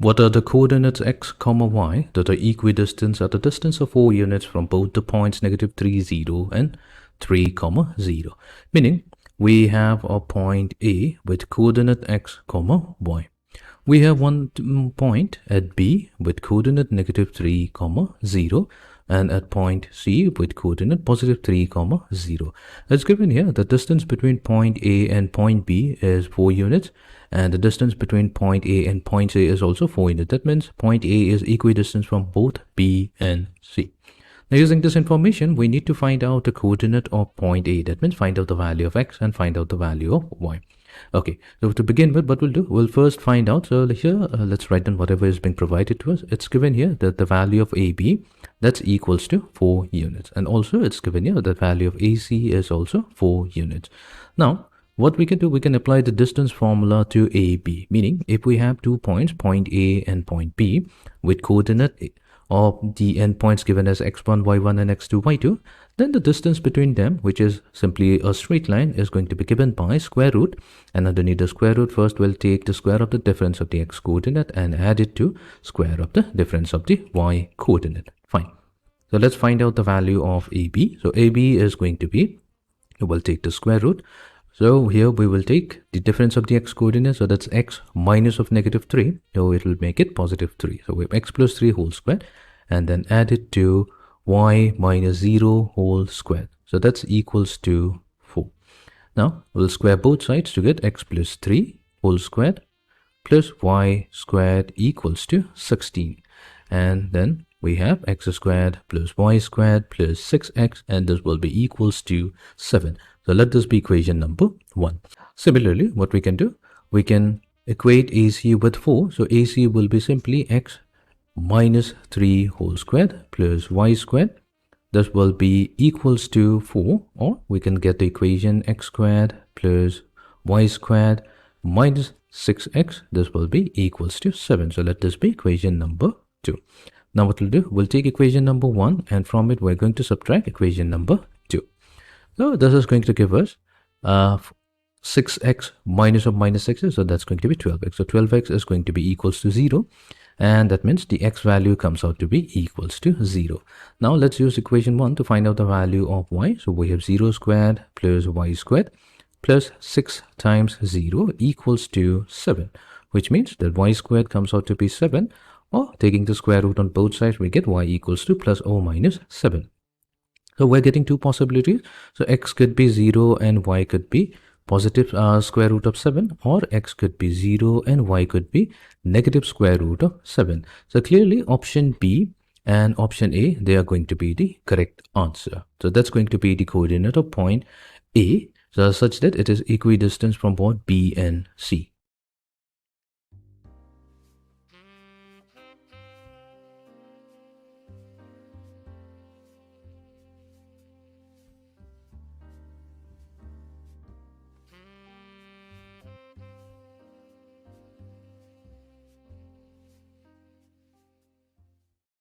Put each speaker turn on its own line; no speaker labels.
What are the coordinates x, y that are equidistant at a distance of 4 units from both the points -3, 0 and 3, 0? Meaning, we have a point A with coordinate x, y. We have one point at B with coordinate -3, 0, and at point C with coordinate +3, 0. It's given here the distance between point A and point B is 4 units, and the distance between point A and point C is also 4 units. That means point A is equidistant from both B and C. Now, using this information, we need to find out the coordinate of point A. That means find out the value of x and find out the value of y. Okay, so to begin with, what we'll do, we'll first find out. So here, let's write down whatever is being provided to us. It's given here that the value of AB, that's equals to 4 units. And also, it's given here that the value of AC is also 4 units. Now, what we can do, we can apply the distance formula to AB, meaning if we have 2 points, point A and point B, with coordinate of the endpoints given as x1, y1 and x2, y2, then the distance between them, which is simply a straight line, is going to be given by square root. And underneath the square root, first we'll take the square of the difference of the x coordinate and add it to square of the difference of the y coordinate. Fine. So let's find out the value of AB. So AB is going to be, we'll take the square root. So here we will take the difference of the x coordinate. So that's x minus of -3. So it will make it +3. So we have x plus 3 whole square, and then add it to y minus 0 whole square. So that's equals to 4. Now we'll square both sides to get x plus 3 whole squared plus y squared equals to 16. And then we have x squared plus y squared plus 6x, and this will be equals to 7. So let this be equation number 1. Similarly, what we can do, we can equate AC with 4. So AC will be simply x minus 3 whole squared plus y squared. This will be equals to 4, or we can get the equation x squared plus y squared minus 6x. This will be equals to 7. So let this be equation number 2. Now what we'll do, we'll take equation number 1, and from it we're going to subtract equation number 2. So this is going to give us 6x minus of -6, so that's going to be 12x. So 12x is going to be equals to 0, and that means the x value comes out to be equals to 0. Now let's use equation 1 to find out the value of y. So we have 0 squared plus y squared plus 6 times 0 equals to 7, which means that y squared comes out to be 7, or taking the square root on both sides, we get y equals to plus or minus 7. So we're getting two possibilities. So x could be 0 and y could be positive square root of 7, or x could be 0 and y could be negative square root of 7. So clearly option B and option A, they are going to be the correct answer. So that's going to be the coordinate of point A, so such that it is equidistant from both B and C.